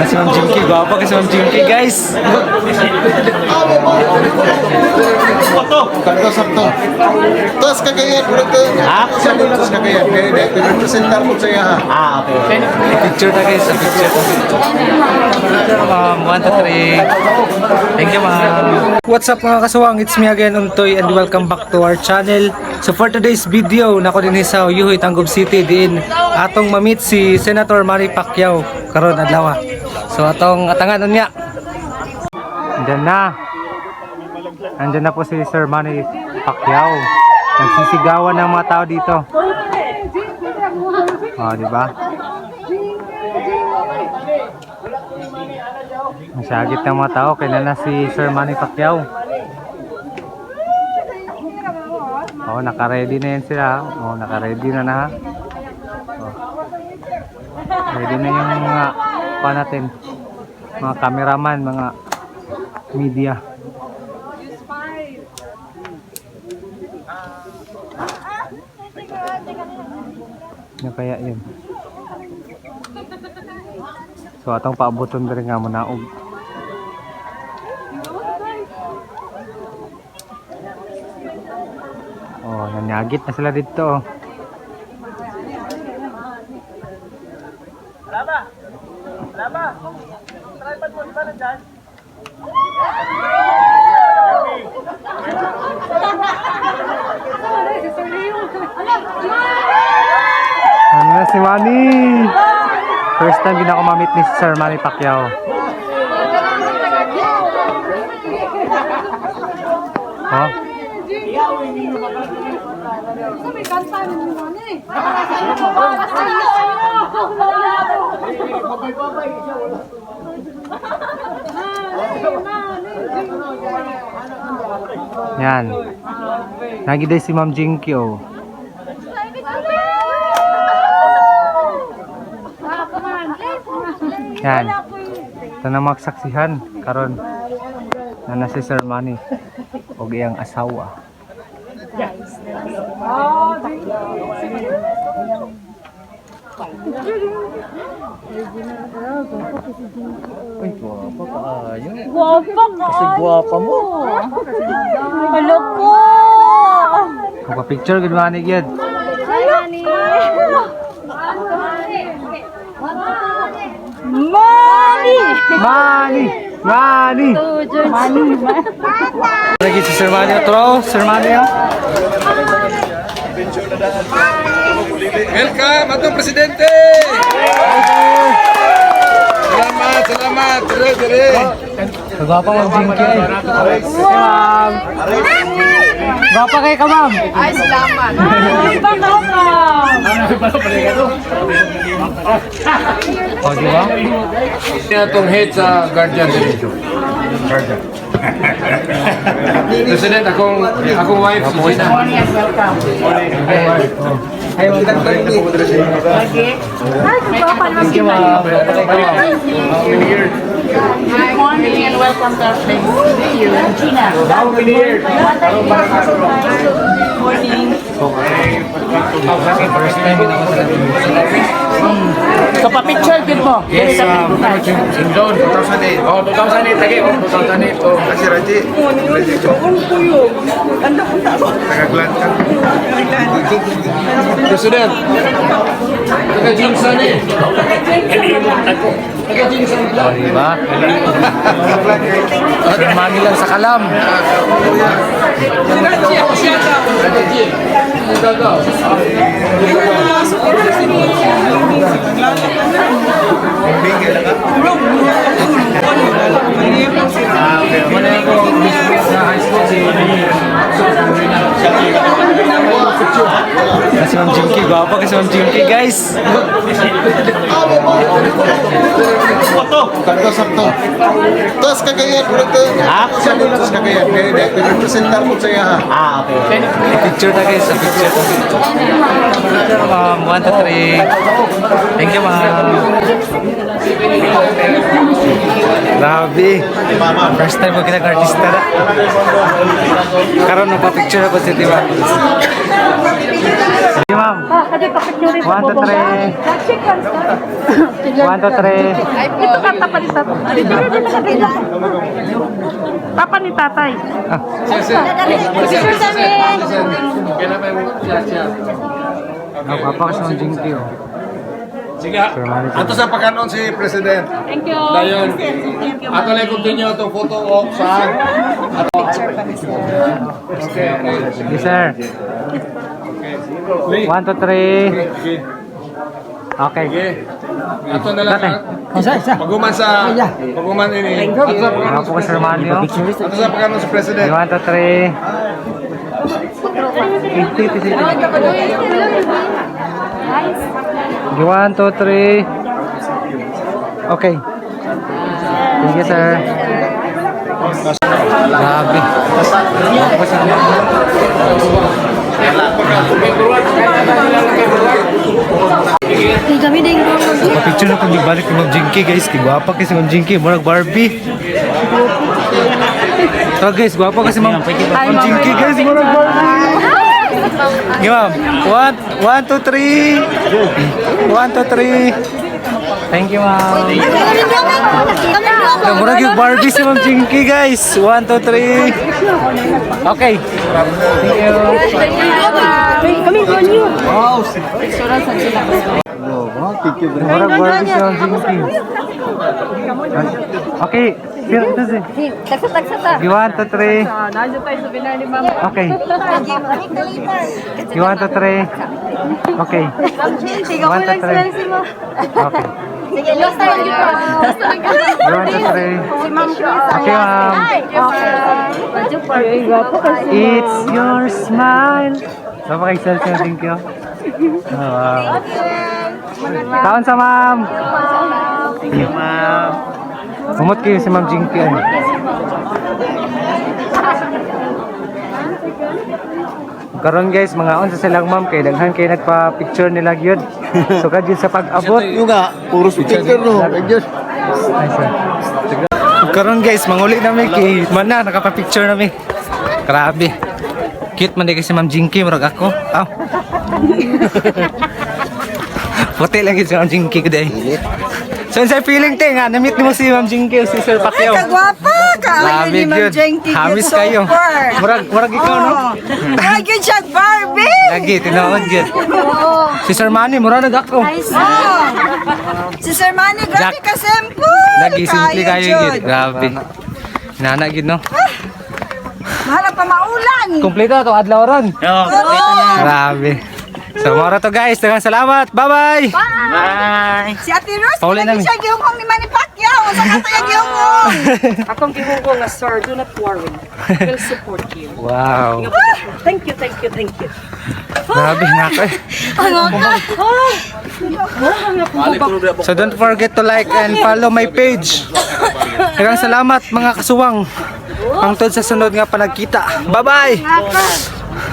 Si Ma'am Jinky, gwapo kasi Ma'am Jinky, guys. Kanto sakto. Tos kagayan ulit ko. Tos kagayan. Kaya presentar mo sa iya. Okay. Picture na guys, picture. Picture ma'am, 1, 2, 3. Thank you ma'am. What's up mga kasuwang? It's me again, Untoy, and welcome back to our channel. So for today's video, nako din sa Yuhuy, Tangub City din atong mamit si Senator Manny Pacquiao karon adlaw. So atong atangan niya. Andyan na po si Sir Manny Pacquiao. Nagsisigawan ng mga tao dito. Oh, di ba? Masyagit ng mga tao. Kailan na si Sir Manny Pacquiao. Oh, naka-ready na yan sila. Oh, naka-ready na na. Oh. Ready na yung mga pa natin. Mga cameraman, mga media. Ano kaya yun? So atong paaboton rin nga mo naog. Oh, nanyagit na sila dito. Laba. Tripod mo ba nandiyan? Ano na si Manny? First time din ako mamit ni Sir Manny Pacquiao. Oh? Yan. Nagiday si Ma'am Jinky oh. Yan. Ito na magsaksihan karon na si Sir Manny og iyang asawa. Ay, guwapa ka ayo. Guwapa ka. Kasi guwapa mo. Hello ko. Picture gid Manny gyud. Mani. Mani. Manny. Lagi si Sir Manny otro, Sir Manny. Welcome atong presidente. Salamat. Dire. Gwapo Ma'am Jinky. Ma'am. Gwapo kay ka Ma'am. Ay, salamat. Oh, di ba? Atong head sa Guardian Division. Guardian. President, akong wife si Gina. Ay, magandang tayo. Lagi. Ay, guwapa naman Thank si you Ma'am. Good morning and welcome to our place. Gina. Morning. First time din ako sa So, pa-picture din mo. Yes, Sindon, 2008. Oh, 2008 lagi. Oh, 2008. Oh, kasi Raji. Nagaglan ka. President. Taga-Jinsan eh. Taga-Jinsan Oh, di ba? Sir Manny lang sa kalam. Si Ma'am Jinky, gwapo kasi Ma'am Jinky, guys. Kanto sakto. Tos kagayan ulit ko. Tos kagayan. Kaya presentar mo sa iya. Okay. Picture na guys, picture. Picture ma'am, 1, 2, 3. Thank you ma'am. Grabe. First time ko kinag-artista na. Karon nagpa-picture ako sa diba. you, ma'am. 1, 2, 3. 1, 2, 3. Ito kanta pa ni tatay. Papa ni tatay. Picture kami. Papa kasi ng Jinky, oh. Sige, ato sa pagkanon si President. Thank you. Dayon, ato lang continue to photo op saan. Okay. Sige, sir. 1, 2, 3. Okay. Ato na lang. Paguman ini. Ako po Sir Manny, oh. Ato sa pagkanon si President. 1, 2, 3. 1, 2, 3. Okay. Thank you, sir. Grabe. Ako Sir Manny. Kami din. Picture na kung balik ni Ma'am Jinky, guys. Gwapa kasi Ma'am Jinky, murag Barbie. So guys, gwapa kasi Ma'am Jinky, guys, murag Barbie. Okay, ma'am. 1, 2, 3. 1, 2, 3. Thank you, ma'am. Murag yung Barbie si Ma'am Jinky, guys. 1, 2, 3. Okay. Thank you. Kami ko niyo. Murag Barbie si Ma'am Jinky. Okay. Tagsa ta. 1, 2, 3. Nandiyo tayo sa binar ni Ma'am. Okay. 1, 2, 3. Okay. Sigaw mo lang sila si mo. Okay. Sige, lost tayo dito. 1, 2, 3. Si Ma'am Chris. Okay, ma'am. It's your smile. Napaka-excited na, thank you. Oh, wow. Taon sa ma'am. Thank you, ma'am. Umot kayo si Ma'am Jinky. Karon guys, mga unsa silang ma'am kay daghan kay nagpa-picture nila gyud. So kadyo sa pag-abot. Yung nga, puro speaker no. Karon guys, manguli na mi kay mana nakapa-picture na mi. Grabe. Cute man di kasi Ma'am Jinky murag ako. Aw. Puti lang si Ma'am Jinky kuday. So sa feeling te nga na-meet mo si Ma'am Jinky o si Sir Pacquiao. Kagwapa ka! Grabe Ni Ma'am yun. Jenky, Hamis super. kayo. Murag ikaw no? Murag yun siya, Barbie! Lagi tinaon gyud. Si Sir Manny murag ako. Oh. Si Sir Manny, grabe Jack. ka simple! Lagi simple kayo gyud. Grabe. Nana gyud no. Mahala pa maulan! Kompleto to adlaw ron. Grabe. So mora to guys, daghang salamat. Bye-bye. Si Ate Rose, Pauli lagi namin. siya gihungong ni Manny Pacquiao! Sa kato yung gihungong! Akong gihugong nga, sir, do not worry. We'll support you. Wow. Thank you, thank you, thank you. Grabe nga ko. So don't forget to like and follow my page. Daghang salamat mga kasuwang. Hangtod sa sunod nga panagkita. Bye-bye.